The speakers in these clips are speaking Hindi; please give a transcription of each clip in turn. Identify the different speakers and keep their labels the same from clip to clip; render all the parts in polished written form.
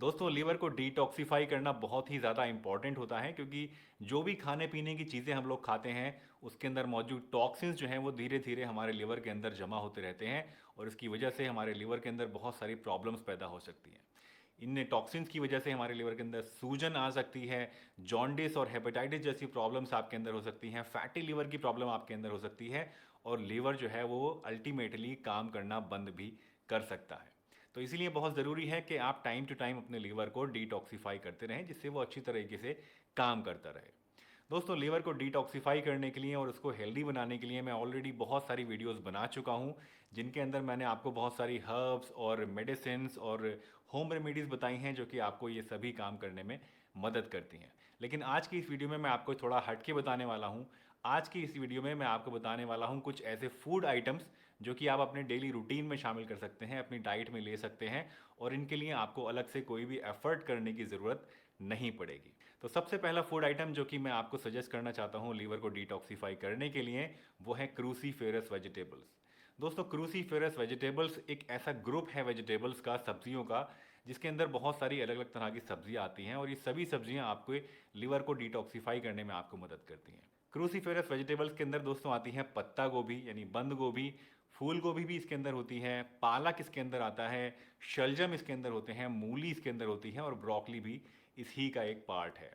Speaker 1: दोस्तों लीवर को डिटॉक्सिफाई करना बहुत ही ज़्यादा इंपॉर्टेंट होता है क्योंकि जो भी खाने पीने की चीज़ें हम लोग खाते हैं उसके अंदर मौजूद टॉक्सिन्स जो हैं वो धीरे धीरे हमारे लीवर के अंदर जमा होते रहते हैं और इसकी वजह से हमारे लीवर के अंदर बहुत सारी प्रॉब्लम्स पैदा हो सकती हैं। इन टॉक्सिन्स की वजह से हमारे लीवर के अंदर सूजन आ सकती है, जॉन्डिस और हेपेटाइटिस जैसी प्रॉब्लम्स आपके अंदर हो सकती हैं, फैटी लीवर की प्रॉब्लम आपके अंदर हो सकती है और लीवर जो है वो अल्टीमेटली काम करना बंद भी कर सकता है। तो इसीलिए बहुत ज़रूरी है कि आप टाइम टू टाइम अपने लीवर को डिटॉक्सिफाई करते रहें जिससे वो अच्छी तरीके से काम करता रहे। दोस्तों लीवर को डिटॉक्सिफाई करने के लिए और उसको हेल्दी बनाने के लिए मैं ऑलरेडी बहुत सारी वीडियोस बना चुका हूँ जिनके अंदर मैंने आपको बहुत सारी हर्ब्स और मेडिसिन्स और होम रेमेडीज़ बताई हैं जो कि आपको ये सभी काम करने में मदद करती हैं। लेकिन आज की इस वीडियो में मैं आपको थोड़ा हटके बताने वाला हूँ। आज की इस वीडियो में मैं आपको बताने वाला हूँ कुछ ऐसे फूड आइटम्स जो कि आप अपने डेली रूटीन में शामिल कर सकते हैं, अपनी डाइट में ले सकते हैं और इनके लिए आपको अलग से कोई भी एफर्ट करने की ज़रूरत नहीं पड़ेगी। तो सबसे पहला फूड आइटम जो कि मैं आपको सजेस्ट करना चाहता हूँ लीवर को डिटॉक्सिफाई करने के लिए वो है क्रूसीफेरस वेजिटेबल्स। दोस्तों क्रूसीफेरस वेजिटेबल्स एक ऐसा ग्रुप है वेजिटेबल्स का, सब्जियों का, जिसके अंदर बहुत सारी अलग अलग तरह की सब्जियां आती हैं और ये सभी सब्जियां आपको लीवर को डिटॉक्सिफाई करने में आपको मदद करती हैं। क्रूसीफेरस वेजिटेबल्स के अंदर दोस्तों आती हैं पत्ता गोभी यानी बंद गोभी, फूल गोभी भी इसके अंदर होती है, पालक इसके अंदर आता है, शलजम इसके अंदर होते हैं, मूली इसके अंदर होती है और ब्रोकली भी इसी का एक पार्ट है।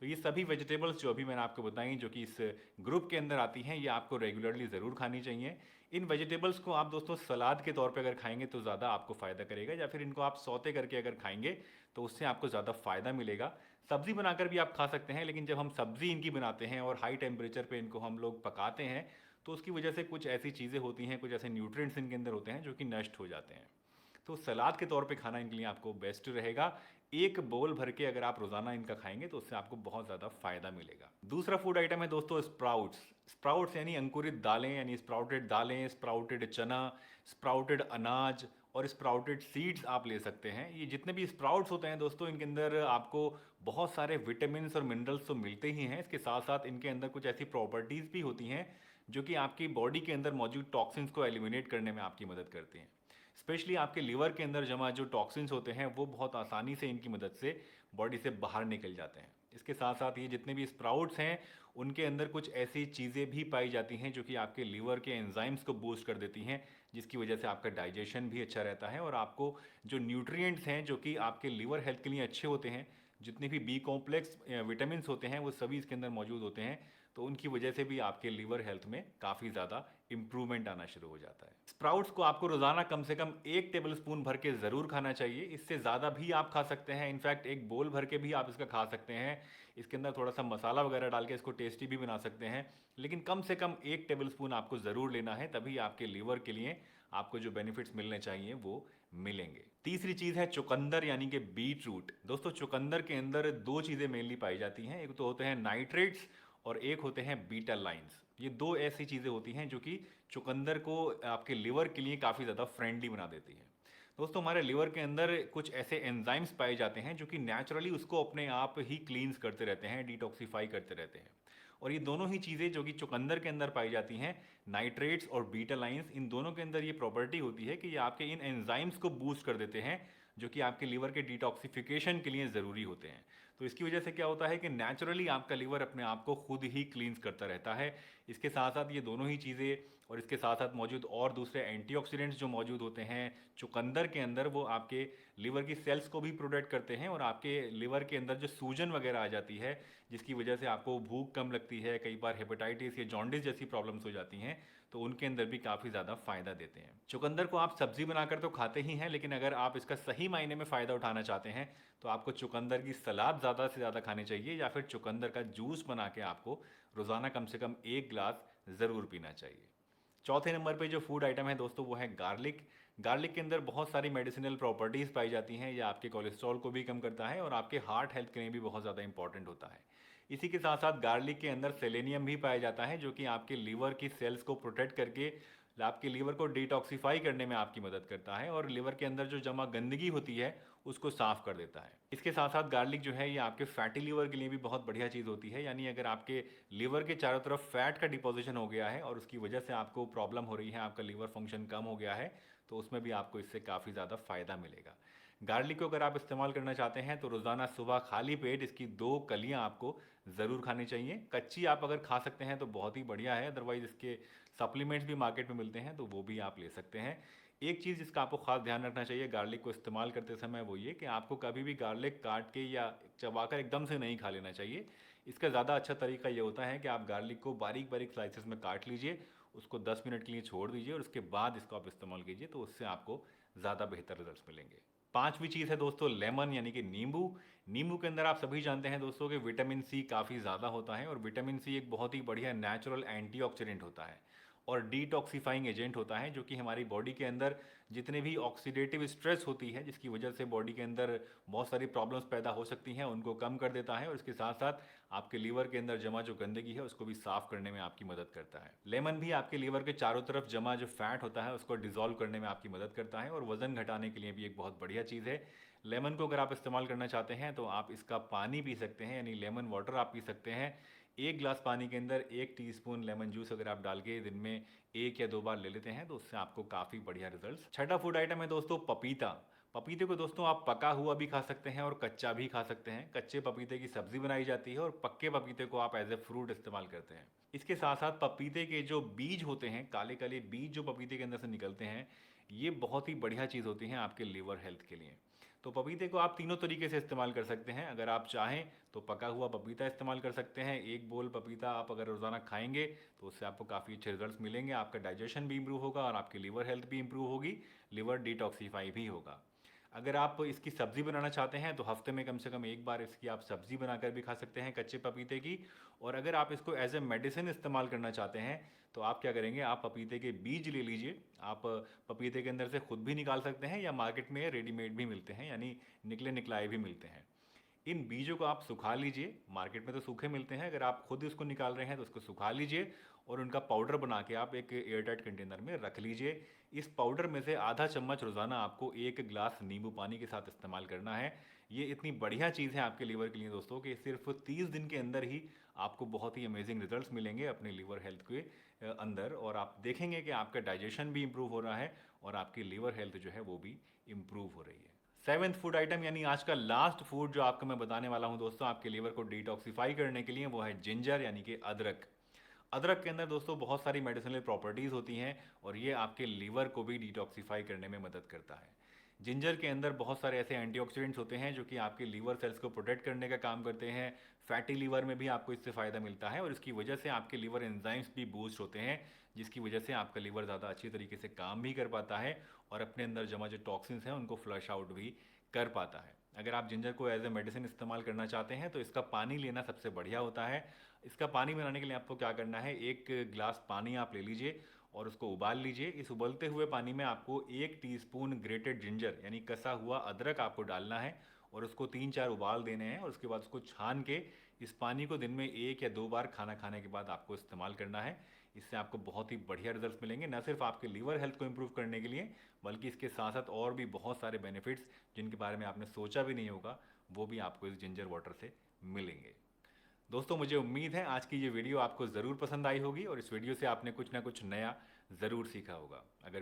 Speaker 1: तो ये सभी वेजिटेबल्स जो अभी मैंने आपको बताई जो कि इस ग्रुप के अंदर आती हैं ये आपको रेगुलरली ज़रूर खानी चाहिए। इन वेजिटेबल्स को आप दोस्तों सलाद के तौर पे अगर खाएंगे तो ज़्यादा आपको फ़ायदा करेगा या फिर इनको आप सौते करके अगर खाएंगे तो उससे आपको ज़्यादा फ़ायदा मिलेगा। सब्ज़ी बनाकर भी आप खा सकते हैं लेकिन जब हम सब्ज़ी इनकी बनाते हैं और हाई टेम्परेचर पे इनको हम लोग पकाते हैं तो उसकी वजह से कुछ ऐसी चीज़ें होती हैं, कुछ ऐसे न्यूट्रिएंट्स इनके अंदर होते हैं जो कि नष्ट हो जाते हैं। तो सलाद के तौर पे खाना इनके लिए आपको बेस्ट रहेगा। एक बोल भर के अगर आप रोज़ाना इनका खाएंगे तो उससे आपको बहुत ज़्यादा फ़ायदा मिलेगा। दूसरा फूड आइटम है दोस्तों स्प्राउट्स। स्प्राउट्स यानी अंकुरित दालें, यानी स्प्राउटेड दालें, स्प्राउटेड चना, स्प्राउटेड अनाज और स्प्राउटेड सीड्स आप ले सकते हैं। ये जितने भी स्प्राउट्स होते हैं दोस्तों इनके अंदर आपको बहुत सारे विटामिन्स और मिनरल्स तो मिलते ही हैं, इसके साथ साथ इनके अंदर कुछ ऐसी प्रॉपर्टीज़ भी होती हैं जो कि आपकी बॉडी के अंदर मौजूद टॉक्सिन्स को एलिमिनेट करने में आपकी मदद करती हैं। स्पेशली आपके लिवर के अंदर जमा जो टॉक्सिन्स होते हैं वो बहुत आसानी से इनकी मदद से बॉडी से बाहर निकल जाते हैं। इसके साथ साथ ये जितने भी स्प्राउट्स हैं उनके अंदर कुछ ऐसी चीज़ें भी पाई जाती हैं जो कि आपके लीवर के एंजाइम्स को बूस्ट कर देती हैं जिसकी वजह से आपका डाइजेशन भी अच्छा रहता है और आपको जो न्यूट्रिएंट्स हैं जो कि आपके लीवर हेल्थ के लिए अच्छे होते हैं, जितने भी बी कॉम्प्लेक्स विटामिन होते हैं वो सभी इसके अंदर मौजूद होते हैं। तो उनकी वजह से भी आपके लीवर हेल्थ में काफ़ी ज़्यादा इंप्रूवमेंट आना शुरू हो जाता है। स्प्राउट्स को आपको रोज़ाना कम से कम 1 टेबल स्पून भर के ज़रूर खाना चाहिए। इससे ज़्यादा भी आप खा सकते हैं, इनफैक्ट एक बोल भर के भी आप इसका खा सकते हैं। इसके अंदर थोड़ा सा मसाला वगैरह डाल के इसको टेस्टी भी बना सकते हैं, लेकिन कम से कम 1 टेबल स्पून आपको ज़रूर लेना है, तभी आपके लीवर के लिए आपको जो बेनिफिट्स मिलने चाहिए वो मिलेंगे। तीसरी चीज़ है चुकंदर यानी कि बीट रूट। दोस्तों चुकंदर के अंदर 2 चीज़ें मेनली पाई जाती हैं, एक तो होते हैं नाइट्रेट्स और एक होते हैं बीटा लाइन्स। ये 2 ऐसी चीज़ें होती हैं जो कि चुकंदर को आपके लिवर के लिए काफ़ी ज़्यादा फ्रेंडली बना देती हैं। दोस्तों हमारे लिवर के अंदर कुछ ऐसे एंजाइम्स पाए जाते हैं जो कि नेचुरली उसको अपने आप ही क्लींस करते रहते हैं, डिटॉक्सिफाई करते रहते हैं। और ये दोनों ही चीज़ें जो कि चुकंदर के अंदर पाई जाती हैं, नाइट्रेट्स और बीटा लाइन्स, इन दोनों के अंदर ये प्रॉपर्टी होती है कि ये आपके इन एंजाइम्स को बूस्ट कर देते हैं जो कि आपके लीवर के डिटॉक्सिफिकेशन के लिए ज़रूरी होते हैं। तो इसकी वजह से क्या होता है कि नेचुरली आपका लीवर अपने आप को खुद ही क्लींस करता रहता है। इसके साथ साथ ये दोनों ही चीज़ें और इसके साथ साथ मौजूद और दूसरे एंटीऑक्सीडेंट्स जो मौजूद होते हैं चुकंदर के अंदर, वो आपके लिवर की सेल्स को भी प्रोटेक्ट करते हैं और आपके लिवर के अंदर जो सूजन वगैरह आ जाती है जिसकी वजह से आपको भूख कम लगती है, कई बार हेपेटाइटिस या जॉन्डिस जैसी प्रॉब्लम्स हो जाती हैं, तो उनके अंदर भी काफ़ी ज़्यादा फ़ायदा देते हैं। चुकंदर को आप सब्जी बनाकर तो खाते ही हैं, लेकिन अगर आप इसका सही मायने में फ़ायदा उठाना चाहते हैं तो आपको चुकंदर की सलाद ज़्यादा से ज़्यादा खानी चाहिए या फिर चुकंदर का जूस बना के आपको रोज़ाना कम से कम 1 ग्लास ज़रूर पीना चाहिए। चौथे नंबर पे जो फूड आइटम है दोस्तों वो है गार्लिक। गार्लिक के अंदर बहुत सारी मेडिसिनल प्रॉपर्टीज़ पाई जाती हैं। ये आपके कोलेस्ट्रॉल को भी कम करता है और आपके हार्ट हेल्थ के लिए भी बहुत ज़्यादा इंपॉर्टेंट होता है। इसी के साथ साथ गार्लिक के अंदर सेलेनियम भी पाया जाता है जो कि आपके लीवर की सेल्स को प्रोटेक्ट करके आपके लीवर को डिटॉक्सिफाई करने में आपकी मदद करता है और लीवर के अंदर जो जमा गंदगी होती है उसको साफ कर देता है। इसके साथ साथ गार्लिक जो है ये आपके फैटी लीवर के लिए भी बहुत बढ़िया चीज़ होती है, यानी अगर आपके लीवर के चारों तरफ फैट का डिपोजिशन हो गया है और उसकी वजह से आपको प्रॉब्लम हो रही है, आपका लीवर फंक्शन कम हो गया है, तो उसमें भी आपको इससे काफ़ी ज़्यादा फ़ायदा मिलेगा। गार्लिक को अगर आप इस्तेमाल करना चाहते हैं तो रोज़ाना सुबह खाली पेट इसकी 2 कलियां आपको ज़रूर खानी चाहिए। कच्ची आप अगर खा सकते हैं तो बहुत ही बढ़िया है, अदरवाइज़ इसके सप्लीमेंट्स भी मार्केट में मिलते हैं तो वो भी आप ले सकते हैं। एक चीज़ जिसका आपको ख़ास ध्यान रखना चाहिए गार्लिक को इस्तेमाल करते समय वो ये कि आपको कभी भी गार्लिक काट के या चबाकर एकदम से नहीं खा लेना चाहिए। इसका ज़्यादा अच्छा तरीका ये होता है कि आप गार्लिक को बारीक बारीक स्लाइसेस में काट लीजिए, उसको 10 मिनट के लिए छोड़ दीजिए और उसके बाद इसको आप इस्तेमाल कीजिए, तो उससे आपको ज़्यादा बेहतर रिजल्ट्स मिलेंगे। पांचवी चीज़ है दोस्तों लेमन यानी कि नींबू। नींबू के अंदर आप सभी जानते हैं दोस्तों कि विटामिन सी काफ़ी ज़्यादा होता है और विटामिन सी एक बहुत ही बढ़िया नेचुरल एंटीऑक्सीडेंट होता है और डिटॉक्सिफाइंग एजेंट होता है, जो कि हमारी बॉडी के अंदर जितने भी ऑक्सीडेटिव स्ट्रेस होती है जिसकी वजह से बॉडी के अंदर बहुत सारी प्रॉब्लम्स पैदा हो सकती हैं उनको कम कर देता है और इसके साथ साथ आपके लीवर के अंदर जमा जो गंदगी है उसको भी साफ करने में आपकी मदद करता है। लेमन भी आपके लीवर के चारों तरफ जमा जो फैट होता है उसको डिजोल्व करने में आपकी मदद करता है और वजन घटाने के लिए भी एक बहुत बढ़िया चीज़ है। लेमन को अगर आप इस्तेमाल करना चाहते हैं तो आप इसका पानी पी सकते हैं, यानी लेमन वाटर आप पी सकते हैं। 1 गिलास पानी के अंदर 1 टीस्पून लेमन जूस अगर आप डाल के दिन में 1 या 2 बार ले लेते हैं तो उससे आपको काफ़ी बढ़िया रिजल्ट्स। छठा फूड आइटम है दोस्तों पपीता। पपीते को दोस्तों आप पका हुआ भी खा सकते हैं और कच्चा भी खा सकते हैं। कच्चे पपीते की सब्जी बनाई जाती है और पक्के पपीते को आप एज ए फ्रूट इस्तेमाल करते हैं। इसके साथ साथ पपीते के जो बीज होते हैं, काले काले बीज जो पपीते के अंदर से निकलते हैं, ये बहुत ही बढ़िया चीज़ होती हैं आपके लीवर हेल्थ के लिए। तो पपीते को आप तीनों तरीके से इस्तेमाल कर सकते हैं। अगर आप चाहें तो पका हुआ पपीता इस्तेमाल कर सकते हैं। 1 बोल पपीता आप अगर रोज़ाना खाएंगे तो उससे आपको काफ़ी अच्छे रिजल्ट्स मिलेंगे, आपका डाइजेशन भी इंप्रूव होगा और आपकी लीवर हेल्थ भी इंप्रूव होगी, लीवर डिटॉक्सीफाई भी होगा। अगर आप इसकी सब्ज़ी बनाना चाहते हैं तो हफ्ते में कम से कम 1 बार इसकी आप सब्ज़ी बनाकर भी खा सकते हैं कच्चे पपीते की। और अगर आप इसको एज ए मेडिसिन इस्तेमाल करना चाहते हैं तो आप क्या करेंगे, आप पपीते के बीज ले लीजिए। आप पपीते के अंदर से खुद भी निकाल सकते हैं या मार्केट में रेडीमेड भी मिलते हैं, यानी निकले निकलाए भी मिलते हैं। इन बीजों को आप सुखा लीजिए, मार्केट में तो सूखे मिलते हैं, अगर आप खुद इसको निकाल रहे हैं तो उसको सुखा लीजिए और उनका पाउडर बना के आप एक एयरटाइट कंटेनर में रख लीजिए। इस पाउडर में से आधा चम्मच रोज़ाना आपको 1 गिलास नींबू पानी के साथ इस्तेमाल करना है। ये इतनी बढ़िया चीज़ है आपके लीवर के लिए दोस्तों कि सिर्फ 30 दिन के अंदर ही आपको बहुत ही अमेजिंग रिजल्ट्स मिलेंगे अपने लीवर हेल्थ के अंदर, और आप देखेंगे कि आपका डाइजेशन भी इम्प्रूव हो रहा है और आपकी लीवर हेल्थ जो है वो भी इम्प्रूव हो रही है। सेवेंथ फूड आइटम यानी आज का लास्ट फूड जो आपको मैं बताने वाला हूं दोस्तों आपके लीवर को डिटॉक्सिफाई करने के लिए, वो है जिंजर यानी कि अदरक। अदरक के अंदर दोस्तों बहुत सारी मेडिसिनल प्रॉपर्टीज़ होती हैं और ये आपके लीवर को भी डिटॉक्सिफाई करने में मदद करता है। जिंजर के अंदर बहुत सारे ऐसे एंटीऑक्सीडेंट्स होते हैं जो कि आपके लीवर सेल्स को प्रोटेक्ट करने का काम करते हैं। फैटी लीवर में भी आपको इससे फ़ायदा मिलता है और इसकी वजह से आपके लीवर एंजाइम्स भी बूस्ट होते हैं, जिसकी वजह से आपका लीवर ज़्यादा अच्छी तरीके से काम भी कर पाता है और अपने अंदर जमा जो टॉक्सिन्स हैं उनको फ्लश आउट भी कर पाता है। अगर आप जिंजर को एज ए मेडिसिन इस्तेमाल करना चाहते हैं तो इसका पानी लेना सबसे बढ़िया होता है। इसका पानी बनाने के लिए आपको क्या करना है, 1 गिलास पानी आप ले लीजिए और उसको उबाल लीजिए। इस उबलते हुए पानी में आपको 1 टीस्पून ग्रेटेड जिंजर यानी कसा हुआ अदरक आपको डालना है और उसको 3-4 उबाल देने हैं और उसके बाद उसको छान के इस पानी को दिन में 1 या 2 बार खाना खाने के बाद आपको इस्तेमाल करना है। इससे आपको बहुत ही बढ़िया रिजल्ट्स मिलेंगे, न सिर्फ आपके लीवर हेल्थ को इम्प्रूव करने के लिए बल्कि इसके साथ साथ और भी बहुत सारे बेनिफिट्स जिनके बारे में आपने सोचा भी नहीं होगा वो भी आपको इस जिंजर वाटर से मिलेंगे। दोस्तों मुझे उम्मीद है आज की ये वीडियो आपको ज़रूर पसंद आई होगी और इस वीडियो से आपने कुछ ना कुछ नया ज़रूर सीखा होगा। अगर